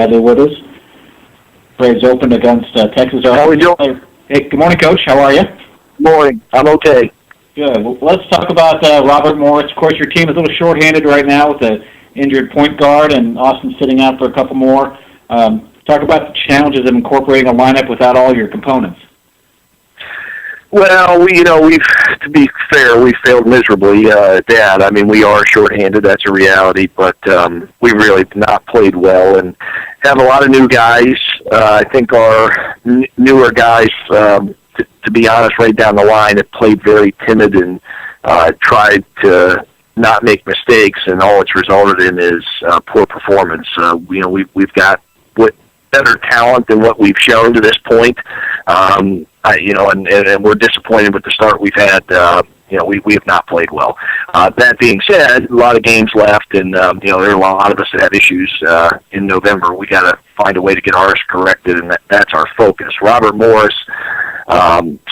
Speaker 2: Bradley with us. Braves opened against Texas.
Speaker 3: How are we doing?
Speaker 2: Hey, good morning, Coach. How are you?
Speaker 3: Morning. I'm okay.
Speaker 2: Good. Well, let's talk about Robert Morris. Of course, your team is a little shorthanded right now with an injured point guard and Austin sitting out for a couple more. Talk about the challenges of incorporating a lineup without all your components.
Speaker 3: Well, to be fair, we failed miserably, Dad. I mean, we are shorthanded. That's a reality, but we really not played well and have a lot of new guys. I think our newer guys, to be honest, right down the line, have played very timid and tried to not make mistakes, and all it's resulted in is poor performance. We've got better talent than what we've shown to this point. And we're disappointed with the start we've had. We have not played well. That being said, a lot of games left, and there are a lot of us that have issues in November. We got to find a way to get ours corrected, and that's our focus. Robert Morris,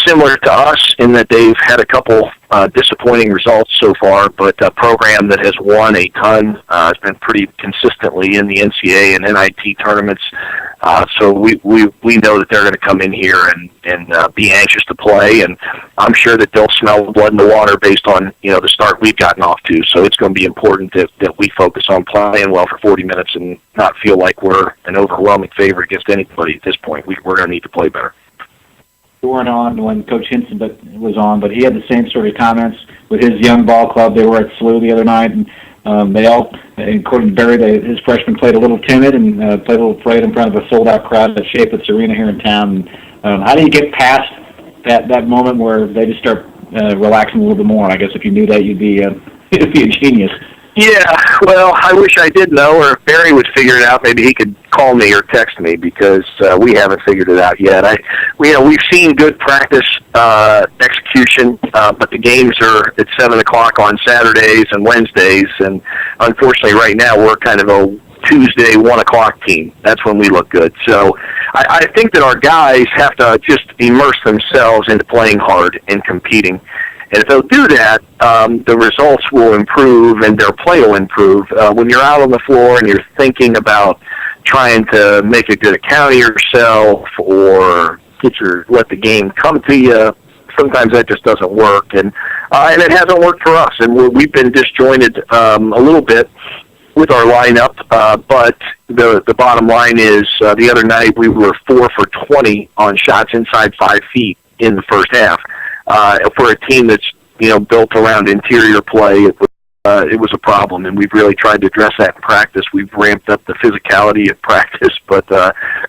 Speaker 3: similar to us in that they've had a couple disappointing results so far, but a program that has won a ton, has been pretty consistently in the NCAA and NIT tournaments. So we know that they're going to come in here and be anxious to play, and I'm sure that they'll smell the blood in the water based on the start we've gotten off to. So it's going to be important that we focus on playing well for 40 minutes and not feel like we're an overwhelming favorite against anybody at this point. We're going to need to play better.
Speaker 2: We weren't on when Coach Hinson was on, but he had the same sort of comments with his young ball club. They were at SLU the other night, and they all, including Barry, his freshmen played a little timid and played a little afraid in front of a sold-out crowd at Shapeless Arena here in town. How do you get past that moment where they just start relaxing a little bit more? I guess if you knew that, you'd be a genius.
Speaker 3: Yeah, well, I wish I did know, or if Barry would figure it out, maybe he could call me or text me, because we haven't figured it out yet. We've seen good practice execution, but the games are at 7 o'clock on Saturdays and Wednesdays, and unfortunately right now we're kind of a Tuesday 1 o'clock team. That's when we look good. So I think that our guys have to just immerse themselves into playing hard and competing. And if they'll do that, the results will improve and their play will improve. When you're out on the floor and you're thinking about trying to make a good account of yourself or let the game come to you, sometimes that just doesn't work. And it hasn't worked for us. And we've been disjointed a little bit with our lineup, but the bottom line is the other night we were 4 for 20 on shots inside 5 feet in the first half. For a team that's built around interior play, it was a problem, and we've really tried to address that in practice. We've ramped up the physicality at practice, but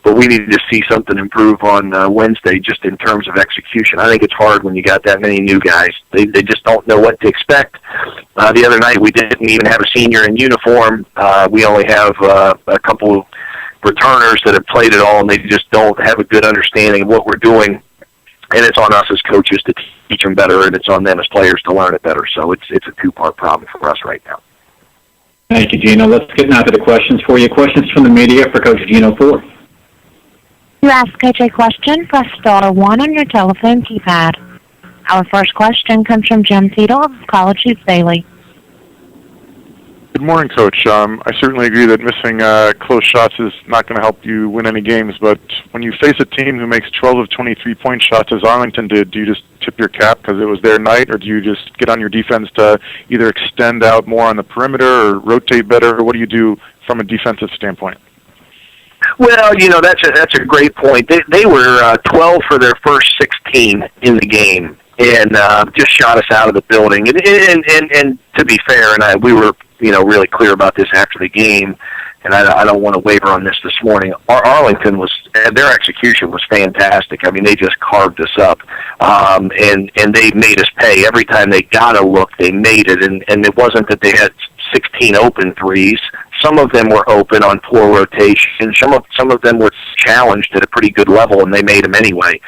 Speaker 3: we need to see something improve on Wednesday just in terms of execution. I think it's hard when you got that many new guys. They just don't know what to expect. The other night we didn't even have a senior in uniform. We only have a couple of returners that have played it all, and they just don't have a good understanding of what we're doing. And it's on us as coaches to teach them better, and it's on them as players to learn it better. So it's a two-part problem for us right now.
Speaker 2: Thank you, Geno. Let's get now to the questions for you. Questions from the media for Coach Geno Ford.
Speaker 1: To ask Coach a question, press star 1 on your telephone keypad. Our first question comes from Jim Fiedel of College Hoops Daily.
Speaker 6: Good morning, Coach. I certainly agree that missing close shots is not going to help you win any games, but when you face a team who makes 12 of 23 point shots, as Arlington did, do you just tip your cap because it was their night, or do you just get on your defense to either extend out more on the perimeter or rotate better, or what do you do from a defensive standpoint?
Speaker 3: Well, that's a great point. They were 12 for their first 16 in the game, and just shot us out of the building. And to be fair, and we were really clear about this after the game, and I don't want to waver on this morning. Arlington their execution was fantastic. I mean, they just carved us up, and they made us pay. Every time they got a look, they made it, and it wasn't that they had 16 open threes. Some of them were open on poor rotation. Some of them were challenged at a pretty good level, and they made them anyway.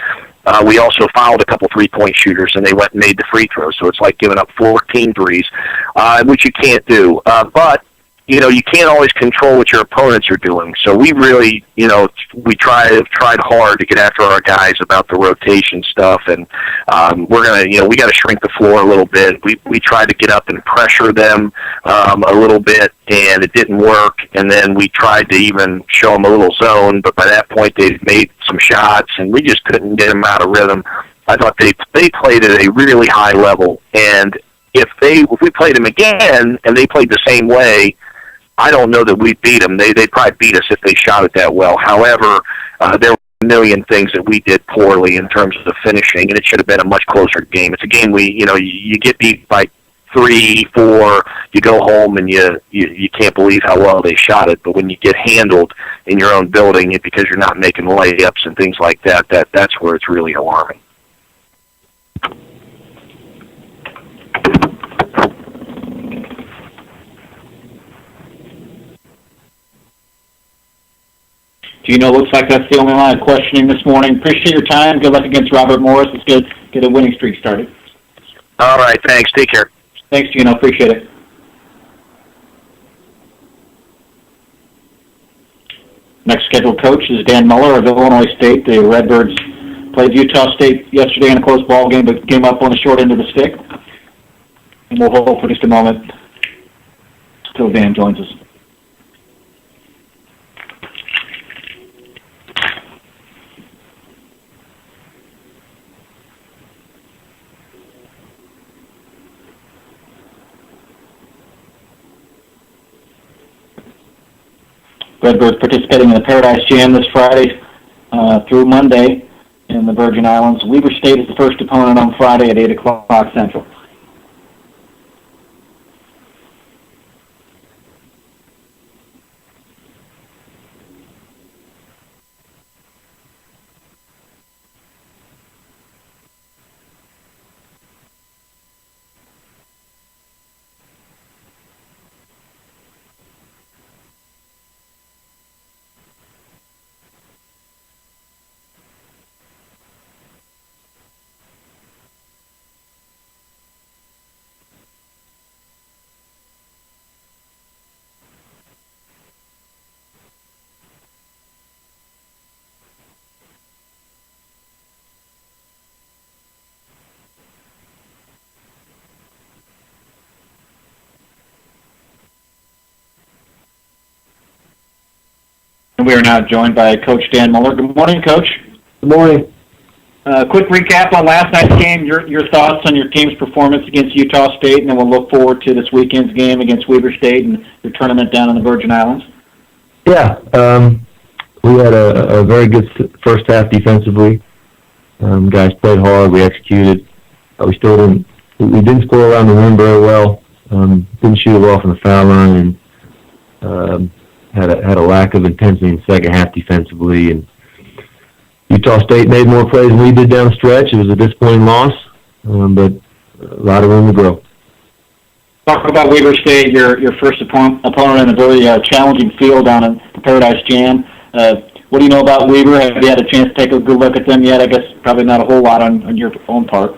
Speaker 3: We also fouled a couple three-point shooters, and they went and made the free throws. So it's like giving up 14 threes, which you can't do. But you can't always control what your opponents are doing. So we really, we tried hard to get after our guys about the rotation stuff, and we're gonna, we got to shrink the floor a little bit. We tried to get up and pressure them a little bit, and it didn't work. And then we tried to even show them a little zone, but by that point they'd made some shots, and we just couldn't get them out of rhythm. I thought they played at a really high level, and if we played them again and they played the same way, I don't know that we'd beat them. They'd probably beat us if they shot it that well. However, there were a million things that we did poorly in terms of the finishing, and it should have been a much closer game. It's a game you get beat by 3, 4, you go home and you can't believe how well they shot it. But when you get handled in your own building, because you're not making layups and things like that's where it's really alarming.
Speaker 2: Geno, looks like that's the only line of questioning this morning. Appreciate your time. Good luck against Robert Morris. Let's get a winning streak started.
Speaker 3: All right, thanks. Take care.
Speaker 2: Thanks, Geno. Appreciate it. Next scheduled coach is Dan Muller of Illinois State. The Redbirds played Utah State yesterday in a close ball game, but came up on the short end of the stick. And we'll hold for just a moment until Dan joins us. Redbirds participating in the Paradise Jam this Friday through Monday in the Virgin Islands. Weber State is the first opponent on Friday at 8 o'clock Central. We are now joined by Coach Dan Muller. Good morning, Coach.
Speaker 11: Good morning.
Speaker 2: Quick recap on last night's game, your thoughts on your team's performance against Utah State, and then we'll look forward to this weekend's game against Weber State and your tournament down in the Virgin Islands.
Speaker 11: Yeah, we had a very good first half defensively. Guys played hard. We executed. We didn't score around the rim very well. Didn't shoot it well from the foul line, and had a lack of intensity in the second half defensively. And Utah State made more plays than we did down the stretch. It was a disappointing loss, but a lot of room to grow.
Speaker 2: Talk about Weber State, your first opponent in a very challenging field down in the Paradise Jam. What do you know about Weber? Have you had a chance to take a good look at them yet? I guess probably not a whole lot on your own part.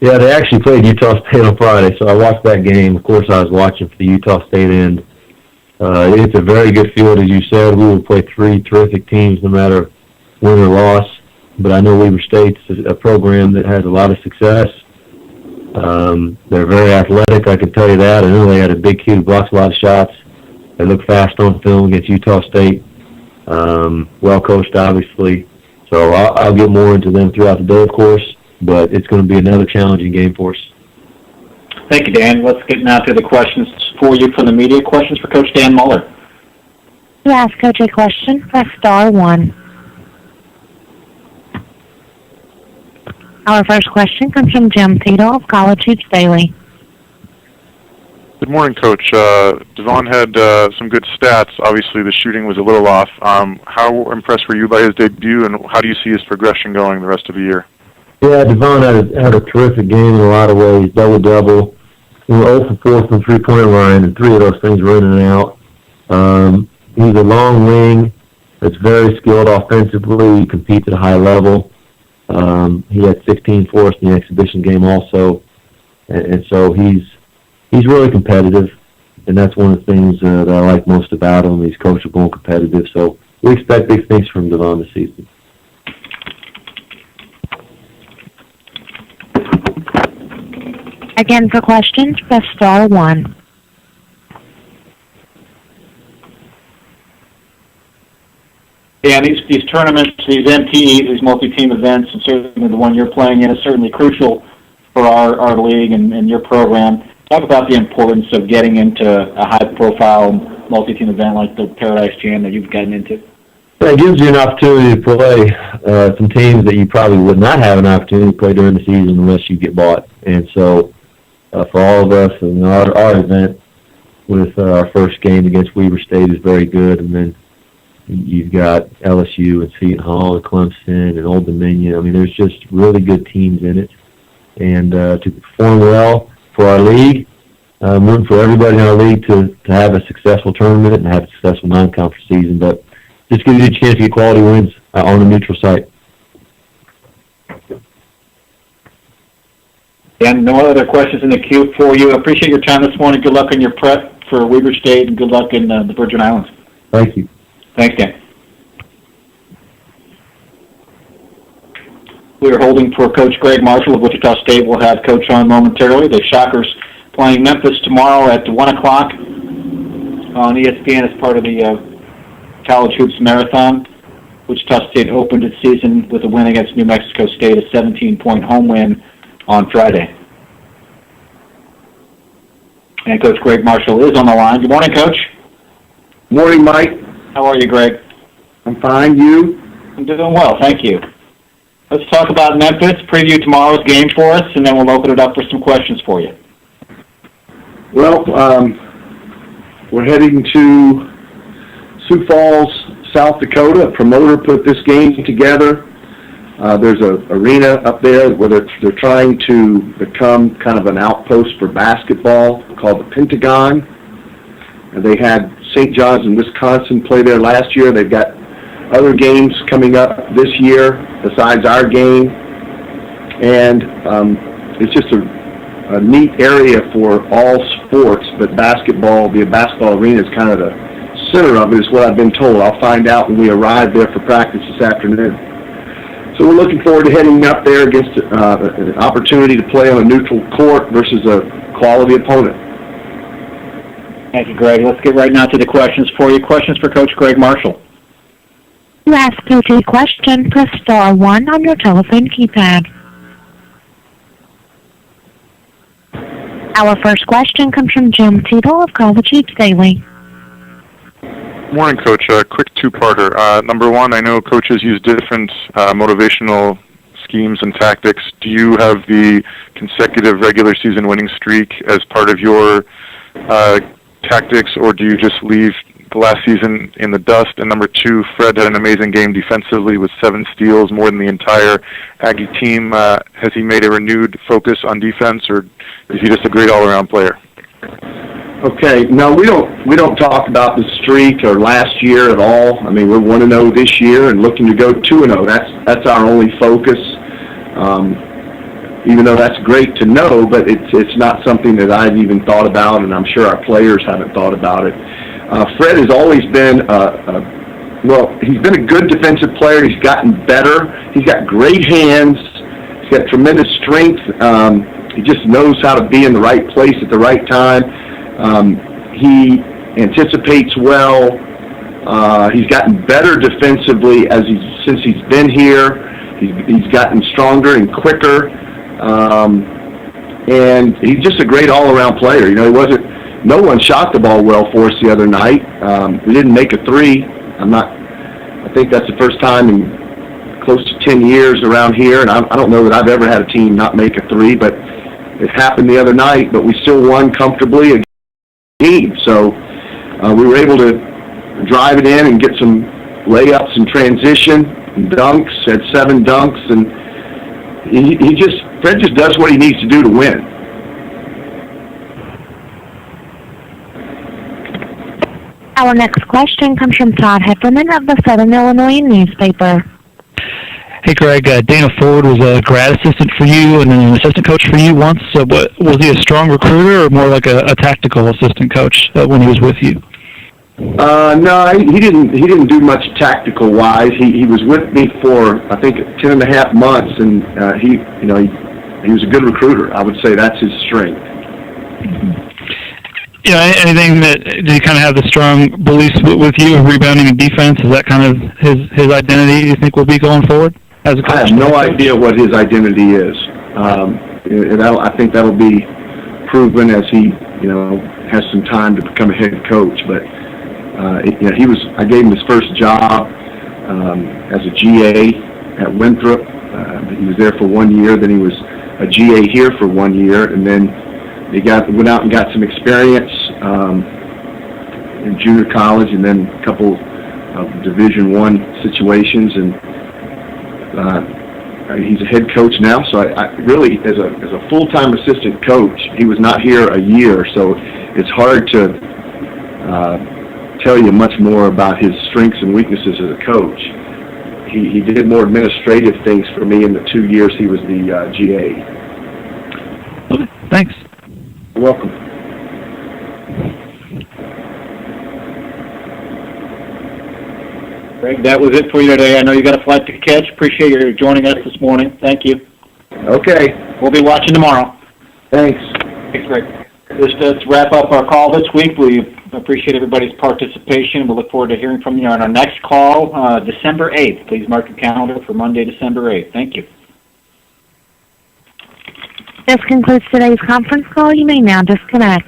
Speaker 11: Yeah, they actually played Utah State on Friday, so I watched that game. Of course, I was watching for the Utah State end. It's a very good field, as you said. We will play 3 terrific teams no matter win or loss. But I know Weber State's a program that has a lot of success. They're very athletic, I can tell you that. I know they had a big kid who blocks a lot of shots. They look fast on film against Utah State. Well coached, obviously. So I'll get more into them throughout the day, of course. But it's going to be another challenging game for us.
Speaker 2: Thank you, Dan. Let's get now to the questions for you from the media. Questions for Coach Dan Muller.
Speaker 1: To ask Coach a question, press star 1. Our first question comes from Jim Tito of College Hoops Daily.
Speaker 6: Good morning, Coach. Devon had some good stats. Obviously, the shooting was a little off. How impressed were you by his debut, and how do you see his progression going the rest of the year?
Speaker 11: Yeah, Devon had a terrific game in a lot of ways, double-double. We were 0 for 4 from the three-point line, and 3 of those things were in and out. He's a long wing that's very skilled offensively. He competes at a high level. He had 16 for us in the exhibition game also. And so he's really competitive. and that's one of the things that I like most about him. He's coachable and competitive, so we expect big things from Devon this season.
Speaker 1: Again, for questions, press star 1.
Speaker 2: Yeah, these tournaments, these MTEs, these multi-team events, and certainly the one you're playing in is certainly crucial for our league and your program. Talk about the importance of getting into a high-profile multi-team event like the Paradise Jam that you've gotten into.
Speaker 11: It gives you an opportunity to play some teams that you probably would not have an opportunity to play during the season unless you get bought. And so for all of us, and our event with our first game against Weber State is very good. And then you've got LSU and Seton Hall and Clemson and Old Dominion. I mean, there's just really good teams in it. And to perform well for our league, I'm rooting for everybody in our league to have a successful tournament and have a successful non-conference season. But just gives you a chance to get quality wins on a neutral site.
Speaker 2: And no other questions in the queue for you. I appreciate your time this morning. Good luck in your prep for Weber State, and good luck in the Virgin Islands.
Speaker 11: Thank you.
Speaker 2: Thanks, Dan. We are holding for Coach Greg Marshall of Wichita State. We'll have Coach on momentarily. The Shockers playing Memphis tomorrow at 1 o'clock on ESPN as part of the College Hoops Marathon. Wichita State opened its season with a win against New Mexico State, a 17-point home win on Friday. And Coach Greg Marshall is on the line. Good morning, Coach.
Speaker 12: Morning, Mike.
Speaker 2: How are you, Greg?
Speaker 12: I'm fine. You?
Speaker 2: I'm doing well, thank you. Let's talk about Memphis, preview tomorrow's game for us, and then we'll open it up for some questions for you.
Speaker 12: Well, we're heading to Sioux Falls, South Dakota. A promoter put this game together. There's an arena up there where they're trying to become kind of an outpost for basketball called the Pentagon. And they had St. John's in Wisconsin play there last year. They've got other games coming up this year besides our game. And it's just a neat area for all sports, but basketball, the basketball arena is kind of the center of it, is what I've been told. I'll find out when we arrive there for practice this afternoon. So we're looking forward to heading up there against an opportunity to play on a neutral court versus a quality opponent.
Speaker 2: Thank you, Greg. Let's get right now to the questions for you. Questions for Coach Greg Marshall.
Speaker 1: To ask Coach a question, press star 1 on your telephone keypad. Our first question comes from Jim Teetle of College Hoops Daily.
Speaker 6: Morning, Coach. Quick two-parter. Number one, I know coaches use different motivational schemes and tactics. Do you have the consecutive regular season winning streak as part of your tactics, or do you just leave the last season in the dust? And number two, Fred had an amazing game defensively with 7 steals, more than the entire Aggie team. Has he made a renewed focus on defense, or is he just a great all-around player?
Speaker 12: Okay, no, we don't talk about the streak or last year at all. I mean, we're 1-0 this year and looking to go 2-0. That's our only focus. Even though that's great to know, but it's not something that I've even thought about, and I'm sure our players haven't thought about it. Fred has always been, he's been a good defensive player. He's gotten better. He's got great hands. He's got tremendous strength. He just knows how to be in the right place at the right time. He anticipates well. He's gotten better defensively since he's been here. He's gotten stronger and quicker. And he's just a great all-around player. You know, no one shot the ball well for us the other night. We didn't make a 3. I think that's the first time in close to 10 years around here, and I don't know that I've ever had a team not make a 3, but it happened the other night, but we still won comfortably against the team. So we were able to drive it in and get some layups and transition and dunks, had 7 dunks, and Fred just does what he needs to do to win.
Speaker 1: Our next question comes from Todd Hepperman of the Southern Illinois newspaper.
Speaker 10: Hey, Greg, Dana Ford was a grad assistant for you and then an assistant coach for you once. So was he a strong recruiter or more like a tactical assistant coach when he was with you?
Speaker 12: No, he didn't do much tactical wise. He was with me for I think 10.5 months, and he was a good recruiter. I would say that's his strength.
Speaker 10: Yeah, anything that did he kind of have the strong beliefs with you of rebounding and defense? Is that kind of his identity? You think will be going forward as a coach?
Speaker 12: I have no idea what his identity is. I think that'll be proven as he has some time to become a head coach. But I gave him his first job as a GA at Winthrop. He was there for 1 year. Then he was a GA here for 1 year, and then he went out and got some experience in junior college, and then a couple of Division I situations, and he's a head coach now. So I really, as a full-time assistant coach, he was not here a year, so it's hard to tell you much more about his strengths and weaknesses as a coach. He did more administrative things for me in the 2 years he was the GA.
Speaker 10: Okay, thanks.
Speaker 12: You're welcome.
Speaker 2: Greg, that was it for you today. I know you got a flight to catch. Appreciate you joining us this morning. Thank you.
Speaker 12: Okay.
Speaker 2: We'll be watching tomorrow.
Speaker 12: Thanks.
Speaker 2: Thanks, Greg. Just to wrap up our call this week, we appreciate everybody's participation. We look forward to hearing from you on our next call, December 8th. Please mark your calendar for Monday, December 8th. Thank you.
Speaker 1: This concludes today's conference call. You may now disconnect.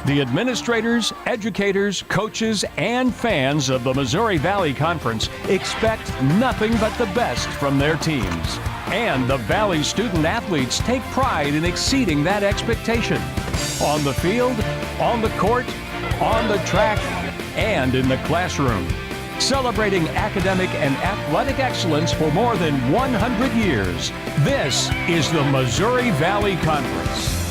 Speaker 13: The administrators, educators, coaches, and fans of the Missouri Valley Conference expect nothing but the best from their teams. And the Valley student-athletes take pride in exceeding that expectation. On the field, on the court, on the track, and in the classroom. Celebrating academic and athletic excellence for more than 100 years. This is the Missouri Valley Conference.